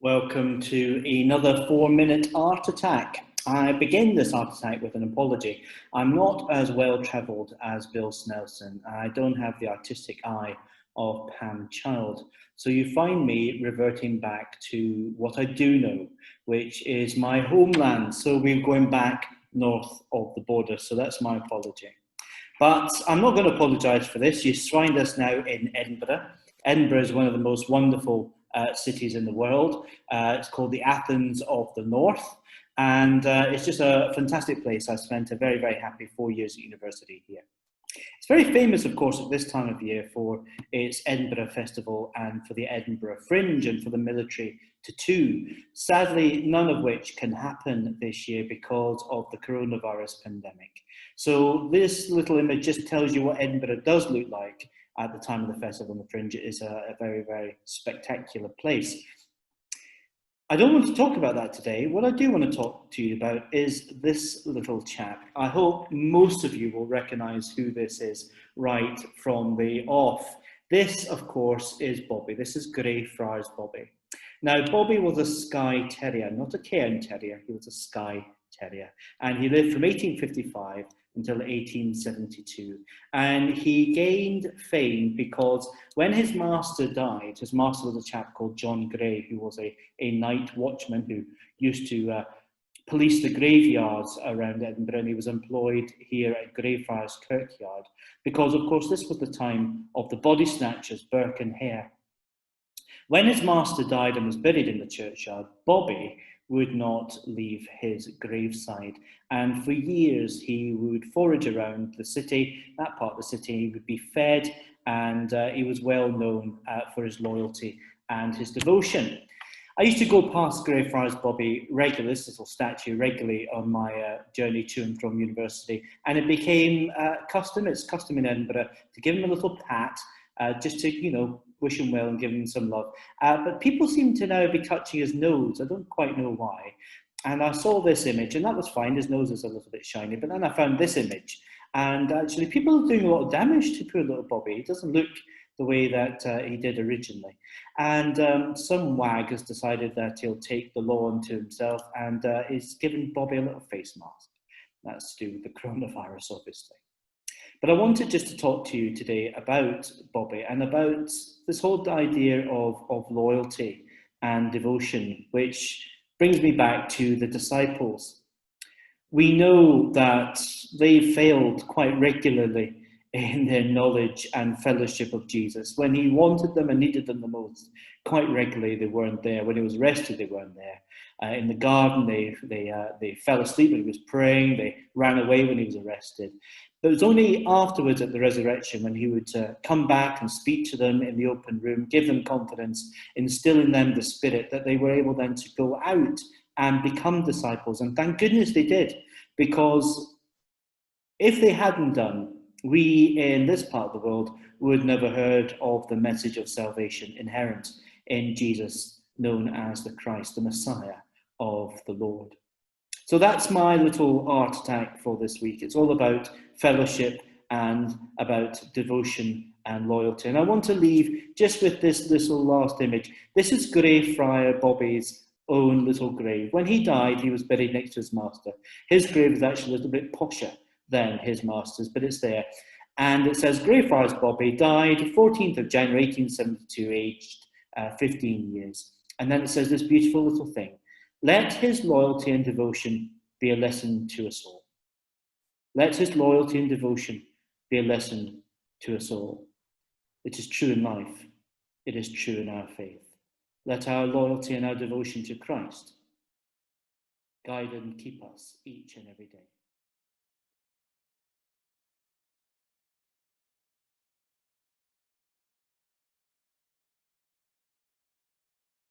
Welcome to another 4-minute art attack. I begin this art attack with an apology. I'm not as well travelled as Bill Snelson. I don't have the artistic eye of Pam Child. So you find me reverting back to what I do know, which is my homeland. So we're going back north of the border. So that's my apology. But I'm not going to apologise for this. You find us now in Edinburgh. Edinburgh is one of the most wonderful cities in the world. It's called the Athens of the North, and it's just a fantastic place. I spent a very, very happy 4 years at university here. It's very famous, of course, at this time of year for its Edinburgh Festival and for the Edinburgh Fringe and for the military tattoo. Sadly, none of which can happen this year because of the coronavirus pandemic. So this little image just tells you what Edinburgh does look like at the time of the festival and the Fringe. It is a very, very spectacular place. I don't want to talk about that today. What I do want to talk to you about is this little chap. I hope most of you will recognise who this is right from the off. This, of course, is Bobby. This is Greyfriars Bobby. Now, Bobby was a Skye Terrier, not a cairn terrier. He was a Skye Terrier. And he lived from 1855 until 1872. And he gained fame because when his master died, his master was a chap called John Gray, who was a night watchman who used to police the graveyards around Edinburgh, and he was employed here at Greyfriars Kirkyard because, of course, this was the time of the body snatchers, Burke and Hare. When his master died and was buried in the churchyard, Bobby would not leave his graveside. And for years, he would forage around the city, that part of the city. He would be fed, and he was well known for his loyalty and his devotion. I used to go past Greyfriars Bobby regularly, this little statue, regularly on my journey to and from university. And it became custom, it's custom in Edinburgh, to give him a little pat, just to, wish him well and give him some love. But people seem to now be touching his nose. I don't quite know why. And I saw this image, and that was fine. His nose is a little bit shiny. But then I found this image. And actually, people are doing a lot of damage to poor little Bobby. He doesn't look the way that he did originally. And some wag has decided that he'll take the law into himself and is giving Bobby a little face mask. That's to do with the coronavirus, obviously. But I wanted just to talk to you today about Bobby and about this whole idea of loyalty and devotion, which brings me back to the disciples. We know that they failed quite regularly in their knowledge and fellowship of Jesus. When he wanted them and needed them the most, quite regularly they weren't there. When he was arrested, they weren't there. In the garden, they fell asleep when he was praying. They ran away when he was arrested. But it was only afterwards at the resurrection when he would come back and speak to them in the open room, give them confidence, instill in them the Spirit, that they were able then to go out and become disciples. And thank goodness they did, because if they hadn't done, we in this part of the world would never heard of the message of salvation inherent in Jesus, known as the Christ, the Messiah of the Lord. So that's my little art attack for this week. It's all about fellowship and about devotion and loyalty. And I want to leave just with this little last image. This is Greyfriar Bobby's own little grave. When he died, he was buried next to his master. His grave is actually a little bit posher than his master's, but it's there. And it says, Greyfriars Bobby died 14th of January 1872, aged 15 years. And then it says this beautiful little thing. Let his loyalty and devotion be a lesson to us all. Let his loyalty and devotion be a lesson to us all. It is true in life. It is true in our faith. Let our loyalty and our devotion to Christ guide and keep us each and every day.